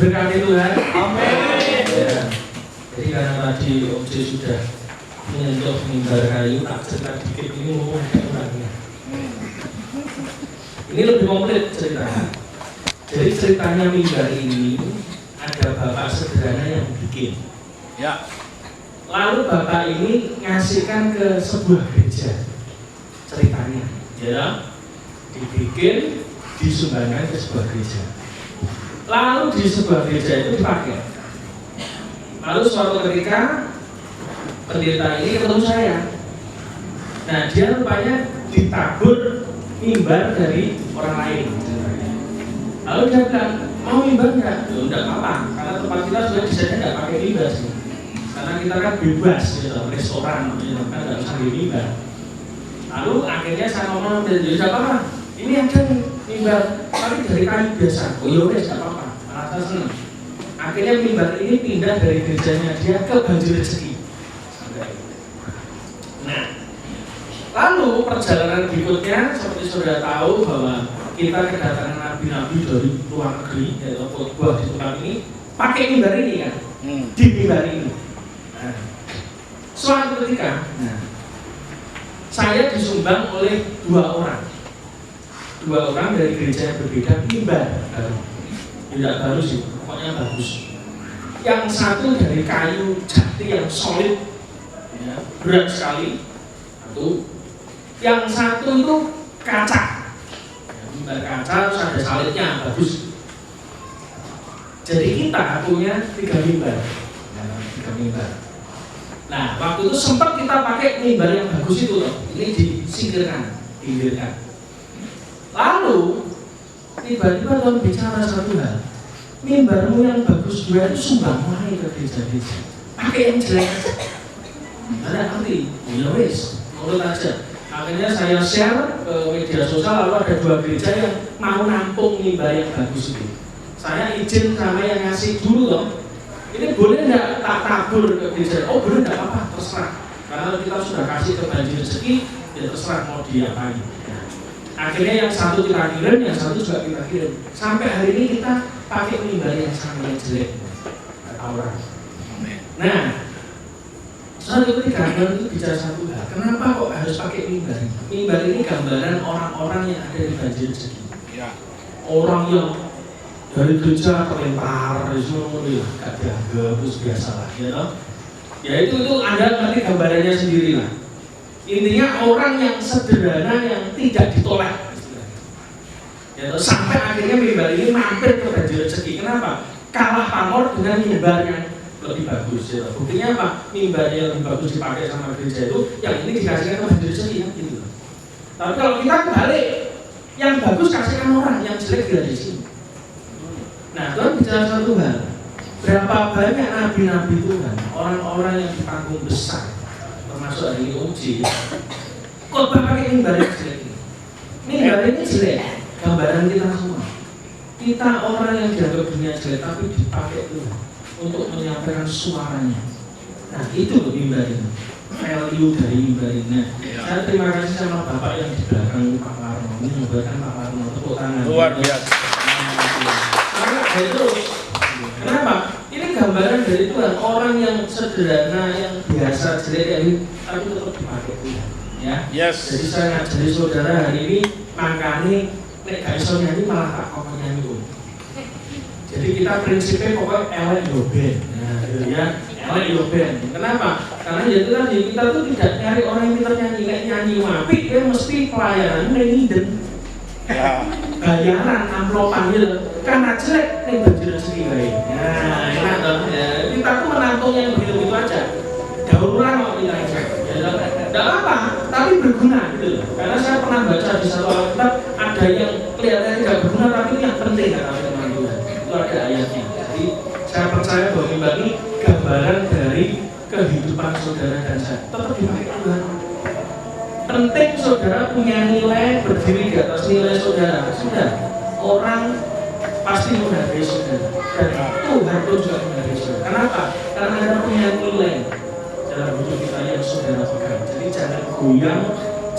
Diberkati Tuhan. Amin. Ya. Jadi karena tadi Om J sudah menyentuh mimbar kayu, tak cerita dikit ini mau ada orangnya. Ini lebih komplit ceritanya. Jadi ceritanya mimbar ini ada bapak sederhana yang bikin. Ya. Lalu bapak ini ngasihkan ke sebuah gereja. Ceritanya, ya, dibikin, disumbangkan ke sebuah gereja. Lalu di sebuah gereja itu dipakai. Lalu suatu ketika pendeta ini ketemu saya. Nah, dia rupanya ditabur mimbar dari orang lain. Lalu dia bilang, mau mimbar nggak? Loh, nggak apa-apa, karena tempat kita sudah desainnya nggak pakai mimbar sih. Karena kita kan bebas, gitu, restoran, gitu, kan nggak usah di mimbar. Lalu akhirnya saya ngomong, ya nggak apa-apa, ini ada mimbar, tapi dari kayu biasa. Oh yaudah, nggak apa-apa, rasa senang. Akhirnya mimbar ini pindah dari gerejanya dia ke Banjir Rezeki. Nah, lalu perjalanan berikutnya seperti sudah tahu bahwa kita kedatangan nabi-nabi dari luar negeri, yaitu khotbah di tempat ini, pakai mimbar ini kan, di mimbar ini. Nah, suatu ketika, saya disumbang oleh dua orang dari gereja yang berbeda, mimbar baru, tidak baru sih, pokoknya bagus. Yang satu dari kayu jati yang solid, ya, berat sekali, satu. Yang satu itu kaca, ya, mimbar kaca, terus ada salibnya, bagus. Jadi kita punya 3 mimbar, ya, 3 mimbar. Nah, waktu itu sempat kita pakai mimbar yang bagus itu loh, ini disingkirkan, pinggirkan. Lalu tiba-tiba Tuhan bicara satu hal, mimbarmu yang bagus juga itu sumbang lagi ke gereja-gereja, pakai yang jelek. Ada arti, ya wes, menurut aja. Akhirnya saya share ke media sosial, lalu ada 2 gereja yang mau nampung mimbar yang bagus itu. Saya izin sama yang ngasih dulu loh. Ini boleh nggak tak tabur ke gereja? Oh boleh, nggak apa-apa, terserah. Karena kita sudah kasih ke Banjir Rezeki, ya terserah mau diapain. Akhirnya yang satu kita kirim, yang satu juga kita kirim. Sampai hari ini kita pakai mimbar yang sama yang jelek, kata orang. Nah, suatu ketika Tuhan itu bicara satu hal. Kenapa kok harus pakai mimbar? Mimbar ini gambaran orang-orang yang ada di Banjir Rezeki. Orang yang dari gereja terlempar, itu gak dianggap, terus biasa lah, ya itu Anda ngerti gambarannya sendiri lah. Intinya orang yang sederhana yang tidak ditolak, ya, sampai akhirnya mimbar ini mampir ke Banjir Rezeki. Kenapa? Kalah pamor dengan mimbar yang lebih bagus, ya. Buktinya apa? Mimbar yang lebih bagus dipakai sama gereja itu, yang ini dikasihkan ke Banjir Rezeki, ya, gitu. Tapi kalau kita kebalik, yang bagus kasihkan orang, yang jelek tidak di sini. Nah, Tuhan bicara satu hal. Berapa banyak nabi-nabi Tuhan, orang-orang yang di panggung besar, termasuk hari Om J, khotbah pakai mimbar yang jelek ini. Mimbar ini jelek, gambaran kita semua. Kita orang yang dianggap dunia jelek, tapi dipakai Tuhan untuk menyampaikan suaranya. Nah, itu loh mimbar ini, value dari mimbar ini. Nah, saya terima kasih sama Bapak yang di belakang Pak Warno. Ini membuatkan Pak Warno, tepuk tangan. Luar biasa. Terus, kenapa? Ini gambaran dari Tuhan, orang yang sederhana, yang biasa, jelek ini, tapi tetap dipakai Tuhan. Ya. Yes. Jadi saya ngajari saudara hari ini, makanya nek gak iso nyanyi malah tak kok nyanyi pun. Jadi kita prinsipnya pokoknya elek yo ben. Nah, gitu ya, elek yo ben. Kenapa? Karena ya itu tadi kita tuh tidak nyari orang yang pintar nyanyi, nek nyanyi apik dia mesti pelayanan ngiden. Ya. Bayaran amplopan gitu. Karena jelek ning Banjir Rezeki bae. Nah, enak toh ya. Kita tuh menampung yang begitu-begitu aja. Daur ulang kok kita ini. Ya, enggak apa, tapi berguna gitu loh. Karena saya pernah baca di satu Alkitab ada yang kelihatannya tidak berguna tapi yang penting kata firman Tuhan. Itu ada ayatnya. Jadi saya percaya bahwa mimbar ini gambaran dari kehidupan saudara dan saya. Tetap dipakai Tuhan. Penting saudara punya nilai, berdiri di atas nilai saudara. Sudah, orang pasti menghargai saudara. Dan Tuhan pun juga menghargai saudara. Kenapa? Karena Anda punya nilai dalam hidup kita yang saudara pegang. Jadi jangan goyang,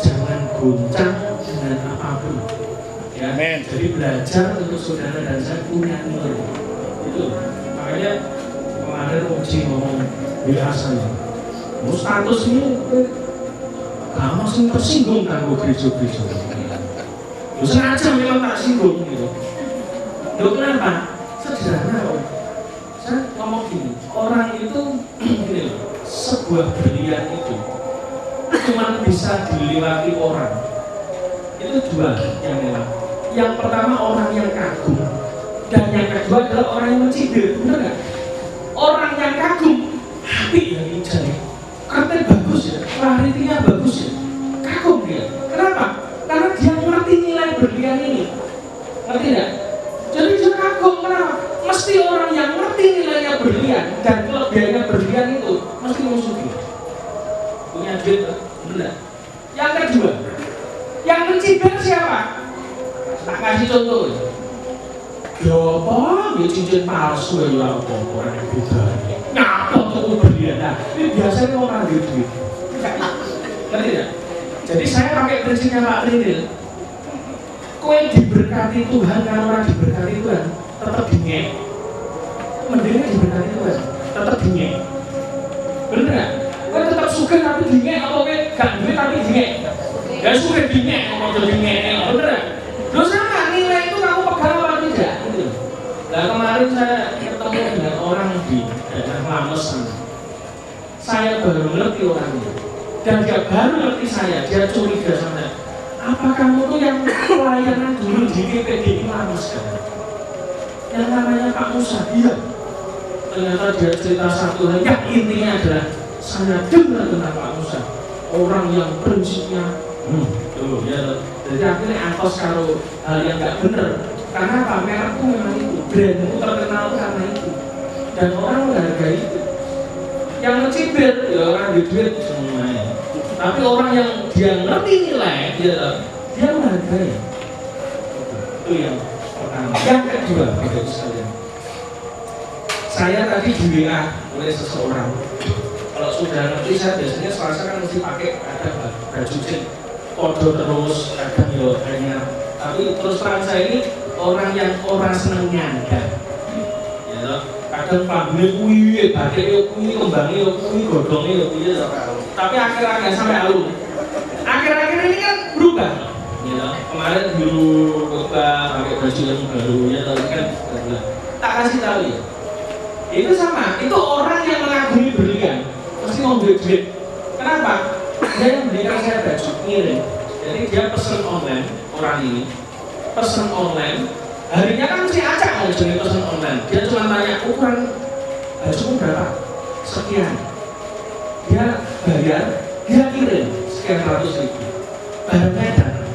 jangan goncang dengan apapun. Ya, jadi belajar untuk saudara dan saya punya nilai. Itu makanya kemarin Uji ngomong biasa ya, status ini kamu sih tersinggung kan gue gereja-gereja. Lu sengaja memang tak singgung gitu. Lu kenapa? Sederhana loh. Saya ngomong gini, orang itu gini loh, sebuah berlian itu cuma bisa dilewati orang. Itu dua yang lewat. Yang pertama orang yang kagum, dan yang kedua adalah orang yang mencibir, benar nggak? Orang yang kagum, api yang dicari, karena bagus ya, clarity-nya bagus ya, kagum dia. Kenapa? Karena dia ngerti nilai berlian ini, ngerti nggak? Jadi dia kagum, kenapa? Mesti orang yang ngerti nilainya berlian dan kelebihannya berlian itu mesti musuh dia. Punya duit, benar. Yang kedua, yang mencibir siapa? Tak kasih contoh ya. Ya apa? Ya cincin palsu ya apa? Orang yang beda. Ngapa tuh berlian? Nah, ini biasanya orang yang duit. Ngerti tidak? Jadi saya pakai prinsipnya Pak Rinil. Kowe diberkati Tuhan, kalau orang diberkati Tuhan tetap dingin. Mendingnya diberkati Tuhan tetap dingin. Bener nggak? Kowe tetap suka tapi dingin, apa kowe gak duit tapi dingin? Gak suka dingin, ngomong dingin, bener nggak? Terus sama nilai itu kamu pegang apa tidak? Gitu. Nah kemarin saya ketemu dengan orang di daerah Lames sana. Saya baru ngerti orangnya, dan dia baru ngerti saya. Dia curiga sama saya. Apa kamu tuh yang pelayanan dulu di PPDI Lames kan? Yang namanya Pak Musa? Iya. Ternyata dia cerita satu hal yang intinya adalah saya dengar tentang Pak Musa, orang yang prinsipnya tuh ya. Jadi akhirnya angkos kalau hal yang nggak bener. Karena apa? Merekku memang itu, brandku terkenal karena itu, dan orang menghargai itu. Yang mencibir ya orang di duit semuanya. Tapi orang yang dia ngerti nilai, dia menghargai. Itu yang pertama. Yang kedua, Bapak sekalian, saya tadi di WA oleh seseorang. Kalau sudah ngerti, saya biasanya Selasa kan mesti pakai ada baju cek kode terus, kadang yo hanya. Tapi terus terang saya ini orang yang orang seneng nyandar. Ya, kadang pambune kuwi, batike kuwi, kembange kuwi, godhonge kuwi ya. Tapi akhir-akhir sampai halu. Akhir-akhir ini kan berubah. Ya, kemarin dulu pakai baju yang baru ya, tapi kan berubah. Tak kasih tahu ya. Itu sama, itu orang yang mengagumi berlian, mesti mau duit. Kenapa? Dia yang belikan saya baju ngirim. Jadi dia pesen online, orang ini pesen online. Harinya kan mesti acak kalau jadi pesen online. Dia cuma tanya ukuran baju berapa? Sekian. Dia bayar, dia kirim sekian ratus ribu. Barangnya datang.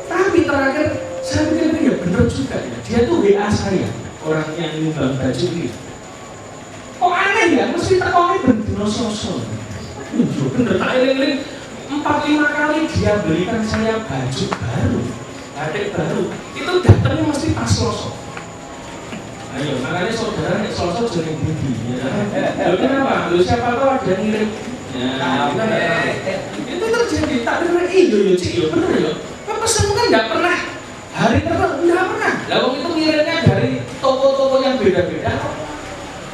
Tapi terakhir saya pikir ya bener juga ya. Dia tuh WA saya, orang yang nyumbang baju ini. Kok aneh ya? Mesti tekonnya bener sosok. Bener tak eling-eling 4-5 kali dia belikan saya baju baru, batik baru. Itu datangnya mesti pas Selasa. Ayo, makanya saudara nek Selasa jadi budi. Ya. Kenapa? Lu siapa tahu ada ngirim. Ya, kita nggak tahu. Itu terjadi. Tak benar iya cik, iya bener ya. Kan pesan kan nggak pernah hari tertentu, nggak pernah. Lalu itu ngirimnya dari toko-toko yang beda-beda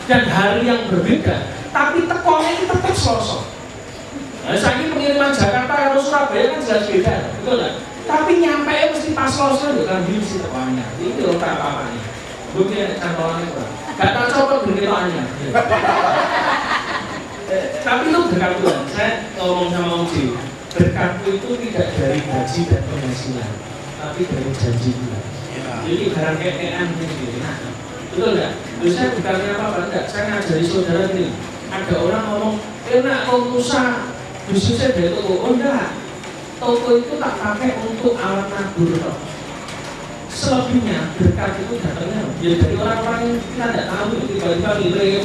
dan hari yang berbeda. Tapi tekonnya itu tetap Selasa. Nah, saya ini pengiriman Jakarta atau Surabaya kan jelas beda, betul nggak? Tapi nyampe mesti pas Selasa ya kan bisa tekonnya. Ini loh tak apa-apanya. Bukti cantolannya kurang. Gak tak cocok berkitaannya. Tapi itu berkat Tuhan. Saya ngomong sama Uji, berkatku itu tidak dari gaji dan penghasilan, tapi dari janji Tuhan. Jadi barang kekean gitu. Nah, betul nggak? Terus saya bukannya apa-apa, enggak. Saya ngajari saudara gini. Ada orang ngomong, enak kau Musa, bisnisnya dari toko. Oh enggak, toko itu tak pakai untuk alat nabur. Selebihnya berkat itu datangnya ya dari orang-orang yang kita tidak tahu. Tiba-tiba ngirim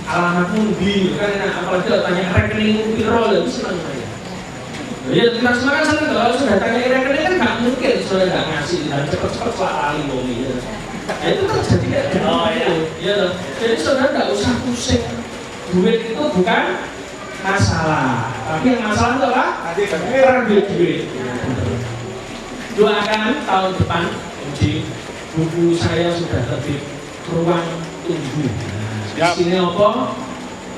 alamatmu di kan enak, apalagi tanya rekening piro ya senang saya. Ya kita semua kan senang kalau sudah tanya rekening kan nggak mungkin sudah nggak ngasih dan cepat-cepat soal ini ya. Nah itu terjadi ya. Oh iya. Jadi saudara nggak usah pusing. Duit itu bukan masalah, tapi yang masalah itu apa? Ambil duit. Doakan tahun depan Uji, buku saya sudah terbit, ruang tunggu. Di sini apa?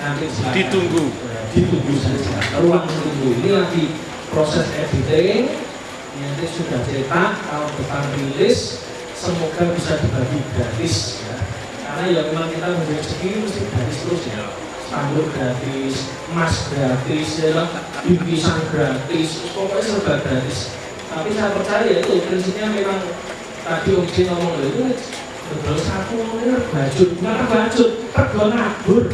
Nanti silakan. Ditunggu saja. Ruang tunggu ini lagi proses editing. Nanti sudah cetak, tahun depan rilis. Semoga bisa dibagi gratis. Ya. Karena ya memang kita rezeki mesti gratis terus ya. Spanduk gratis, emas gratis, ya, bingkisan gratis, pokoknya serba gratis. Tapi saya percaya itu prinsipnya memang tadi Om Jin ngomong itu betul satu ngomongnya bajut, bukan bajut, tergol nabur.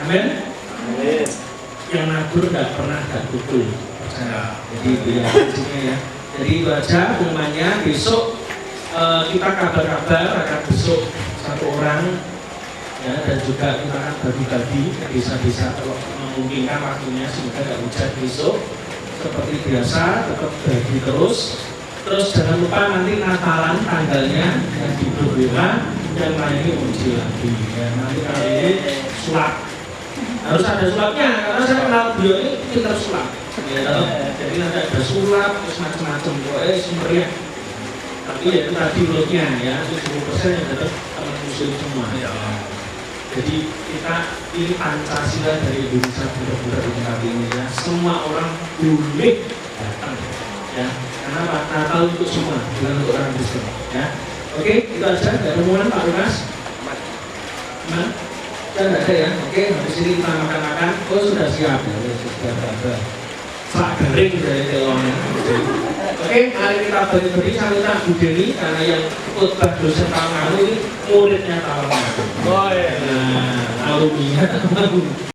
Amin. Yang nabur nggak pernah nggak betul. Jadi itu ya prinsipnya ya. Jadi itu aja pengumumannya. Besok kita kabar-kabar akan besok satu orang ya, dan juga kita akan bagi-bagi ke desa-desa kalau memungkinkan waktunya semoga nggak hujan besok. Seperti biasa tetap bagi terus jangan lupa nanti Natalan tanggalnya yang di Bogor yang lainnya uji lagi ya. Nanti kali ini sulap harus ada sulapnya karena saya kenal beliau ini pintar sulap ya, jadi nanti ada sulap terus macam-macam sumbernya. Tapi ya itu tadi lotnya ya 70% yang tetap teman muslim semua ya. Jadi kita ini Pancasila dari Indonesia benar-benar di ini ya. Semua orang boleh datang ya. Karena Natal untuk semua, bukan untuk orang Kristen ya. Oke, itu aja. Ada omongan Pak Lukas? Mana? Sudah tidak ada ya. Oke, habis ini kita makan-makan. Oh sudah siap ya. Sudah ada. Sak garing dari telurnya. Oke, mari kita beri sambutan Bu Deni karena yang khotbah dosen tahun lalu ini muridnya tahun lalu. Oh iya. Alumni.